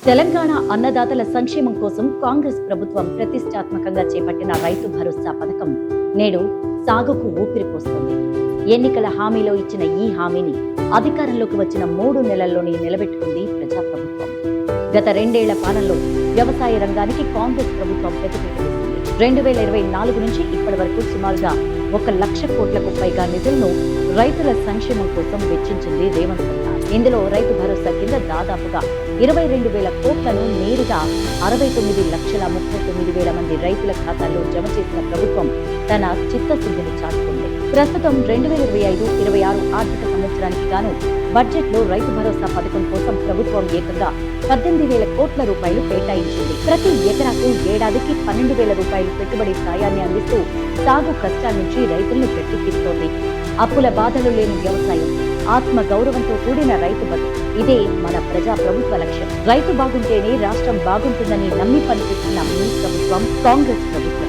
తెలంగాణ అన్నదాతల సంక్షేమం కోసం కాంగ్రెస్ ప్రభుత్వం ప్రతిష్టాత్మకంగా చేపట్టిన రైతు భరోసా పథకం నేడు సాగుకు ఊపిరిపోస్తుంది. ఎన్నికల హామీలో ఇచ్చిన ఈ హామీని అధికారంలోకి వచ్చిన 3 నెలల్లోనే నిలబెట్టుకుంది ప్రజాప్రభుత్వం. గత 2 ఏళ్ల పాలనలో వ్యవసాయ రంగానికి కాంగ్రెస్ ప్రభుత్వం పెద్దపీట వేసింది. 2024 నుంచి ఇప్పటి వరకు సుమారుగా 1 లక్ష కోట్లకు పైగా నిధులను రైతుల సంక్షేమం కోసం వెచ్చించింది రేవంత్ సర్కార్. ఇందులో రైతు భరోసా కింద దాదాపుగా 22,000 కోట్లను నేరుగా 69,39,000 మంది రైతుల ఖాతాల్లో జమ చేసిన ప్రభుత్వం తన చిత్తశుద్ధిని చాటుకుంది. ప్రస్తుతం 2025-26 ఆర్థిక సంవత్సరానికి గాను బడ్జెట్ లో రైతు భరోసా పథకం కోసం ప్రభుత్వం ఏకంగా 18,000 కోట్ల రూపాయలు కేటాయించింది. ప్రతి ఎకరాకు ఏడాదికి 12,000 రూపాయలు పెట్టుబడి సాయాన్ని అందిస్తూ సాగు కష్టాల నుంచి రైతులను గట్టెక్కిస్తోంది. అప్పుల బాధలు లేని వ్యవసాయం, ఆత్మ గౌరవంతో కూడిన రైతు బతుకు, ఇదే మన ప్రజా ప్రభుత్వ లక్ష్యం. రైతు బాగుంటేనే రాష్ట్రం బాగుంటుందని నమ్మి పనిచేస్తున్న మీ ప్రభుత్వం కాంగ్రెస్ ప్రభుత్వం.